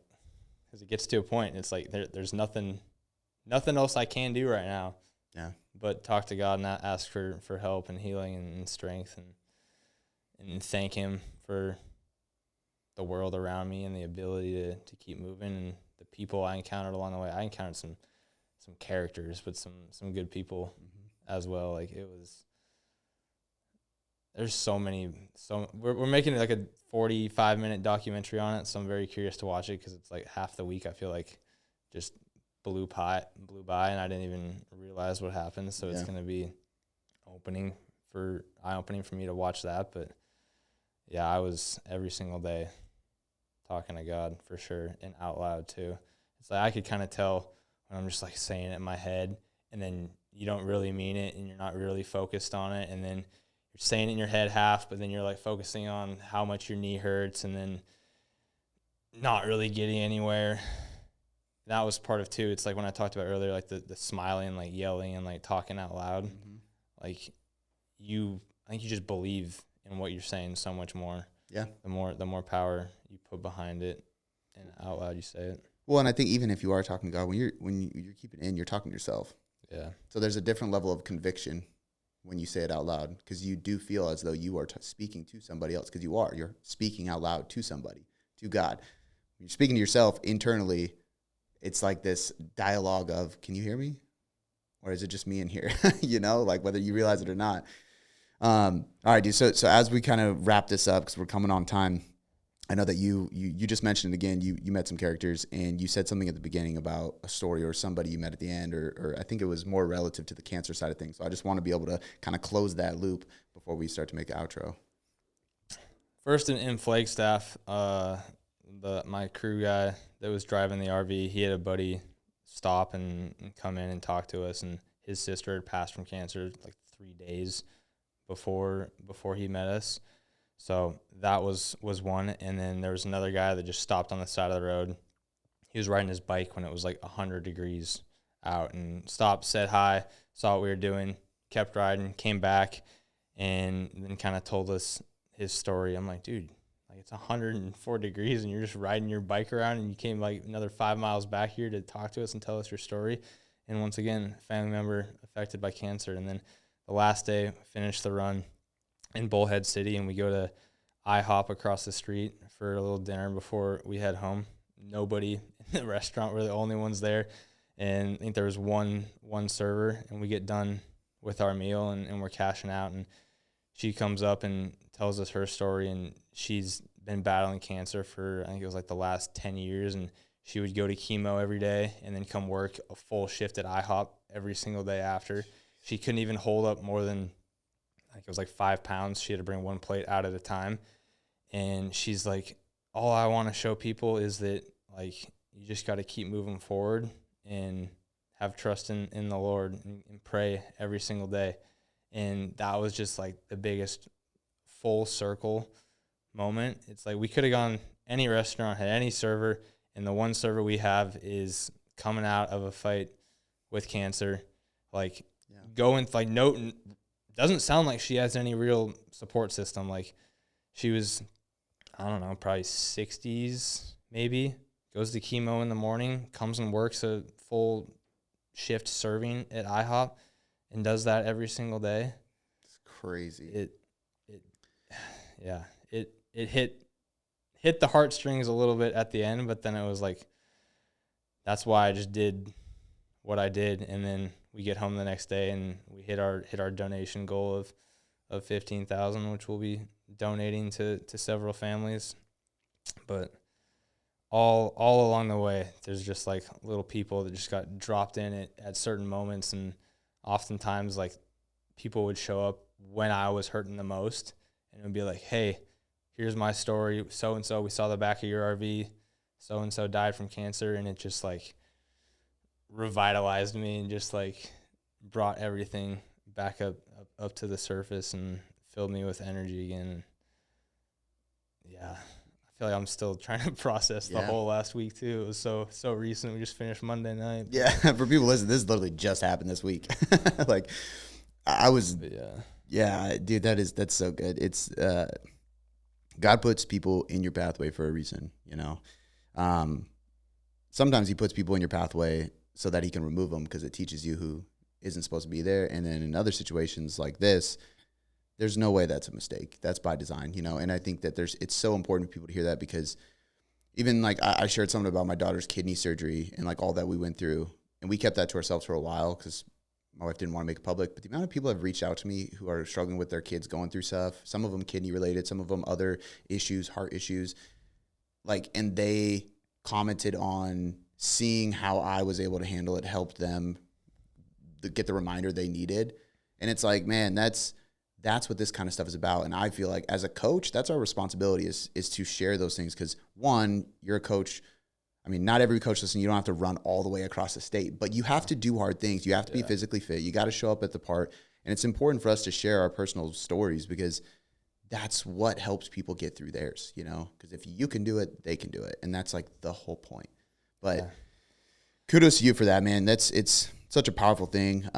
because it gets to a point, it's like there's nothing else I can do right now.
Yeah.
But talk to God and ask for help and healing and strength, and thank him for the world around me and the ability to keep moving, and the people I encountered along the way. I encountered some characters, but some good people as well. Like, there's we're making like a 45-minute documentary on it, so I'm very curious to watch it, because it's like half the week I feel like just blew by, and I didn't even realize what happened. So It's going to be eye-opening for me to watch that. But yeah, I was every single day talking to God, for sure, and out loud too. It's like I could kind of tell when I'm just like saying it in my head, and then you don't really mean it, and you're not really focused on it, and then you're saying it in your head half, but then you're like focusing on how much your knee hurts, and then not really getting anywhere. That was part of too. It's like when I talked about earlier, like the smiling, like yelling, and like talking out loud. Mm-hmm. Like I think you just believe in what you're saying so much more.
Yeah.
The more power you put behind it, and out loud you say it.
Well, and I think even if you are talking to God, when you're keeping it in, you're talking to yourself.
Yeah.
So there's a different level of conviction when you say it out loud, because you do feel as though you are speaking to somebody else, because you're speaking out loud to somebody, to God. When you're speaking to yourself internally, it's like this dialogue of, can you hear me? Or is it just me in here? Like whether you realize it or not. All right, dude. So as we kind of wrap this up, because we're coming on time, I know that you just mentioned again, you met some characters, and you said something at the beginning about a story or somebody you met at the end, or I think it was more relative to the cancer side of things. So I just want to be able to kind of close that loop before we start to make the outro.
First in Flagstaff, my crew guy that was driving the RV, he had a buddy stop and come in and talk to us, and his sister had passed from cancer like 3 days before he met us. So that was one. And then there was another guy that just stopped on the side of the road. He was riding his bike when it was like 100 degrees out, and stopped, said hi, saw what we were doing, kept riding, came back, and then kind of told us his story. I'm like, dude, like it's 104 degrees and you're just riding your bike around, and you came like another 5 miles back here to talk to us and tell us your story. And once again, family member affected by cancer. And then the last day, finished the run in Bullhead City, and we go to IHOP across the street for a little dinner before we head home. Nobody in the restaurant, we're the only ones there, and I think there was one server, and we get done with our meal, and we're cashing out, and she comes up and tells us her story, and she's been battling cancer for, I think it was like the last 10 years, and she would go to chemo every day and then come work a full shift at IHOP every single day after. She couldn't even hold up more than, I think it was like 5 pounds. She had to bring one plate out at a time. And she's like, all I want to show people is that, like, you just got to keep moving forward and have trust in the Lord, and pray every single day. And that was just like the biggest full circle moment. It's like we could have gone any restaurant, had any server, and the one server we have is coming out of a fight with cancer. Like, going, like, no, doesn't sound like she has any real support system. Like, she was, I don't know, probably 60s maybe, goes to chemo in the morning, comes and works a full shift serving at IHOP, and does that every single day.
It's crazy.
It hit the heartstrings a little bit at the end, but then it was like, that's why I just did what I did. And then we get home the next day, and we hit our donation goal of $15,000, which we'll be donating to several families. But all along the way, there's just like little people that just got dropped in at certain moments, and oftentimes like people would show up when I was hurting the most, and it would be like, hey, here's my story, so-and-so, we saw the back of your RV, so-and-so died from cancer, and it just like revitalized me and just like brought everything back up to the surface and filled me with energy again. Yeah, I feel like I'm still trying to process the whole last week too. It was so recent. We just finished Monday night.
Yeah, for people listening, this literally just happened this week. Like, I was, yeah, dude, that's so good. It's God puts people in your pathway for a reason, you know. Sometimes he puts people in your pathway so that he can remove them, because it teaches you who isn't supposed to be there. And then in other situations like this, there's no way that's a mistake. That's by design, you know. And I think that it's so important for people to hear that, because even like I shared something about my daughter's kidney surgery and like all that we went through, and we kept that to ourselves for a while because my wife didn't want to make it public. But the amount of people have reached out to me who are struggling with their kids going through stuff, some of them kidney related, some of them other issues, heart issues, like, and they commented on seeing how I was able to handle it, helped them get the reminder they needed. And it's like, man, that's what this kind of stuff is about. And I feel like as a coach, that's our responsibility is to share those things. Because one, you're a coach. I mean, not every coach listening, you don't have to run all the way across the state, but you have to do hard things. You have to be physically fit. You got to show up at the part. And it's important for us to share our personal stories, because that's what helps people get through theirs, you know, because if you can do it, they can do it. And that's like the whole point. But kudos to you for that, man. It's such a powerful thing.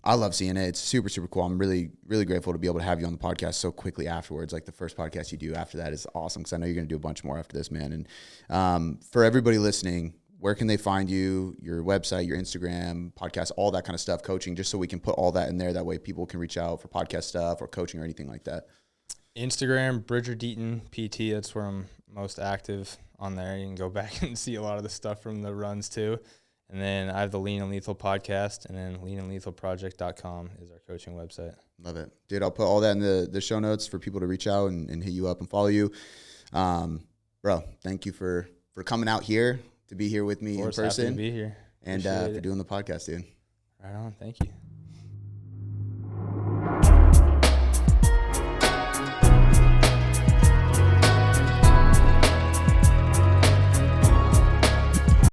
I love seeing it. It's super, super cool. I'm really, really grateful to be able to have you on the podcast so quickly afterwards. Like the first podcast you do after that is awesome because I know you're going to do a bunch more after this, man. And for everybody listening, where can they find you, your website, your Instagram, podcast, all that kind of stuff, coaching, just so we can put all that in there. That way people can reach out for podcast stuff or coaching or anything like that.
Instagram, Bridger Deaton PT. That's where I'm most active on there. You can go back and see a lot of the stuff from the runs too. And then I have the Lean and Lethal podcast, and then leanandlethalproject.com is our coaching website.
Love it. Dude, I'll put all that in the show notes for people to reach out and hit you up and follow you. Bro, thank you for coming out here to be here with me in person.
Happy to be here.
And for doing the podcast, dude.
Right on. Thank you.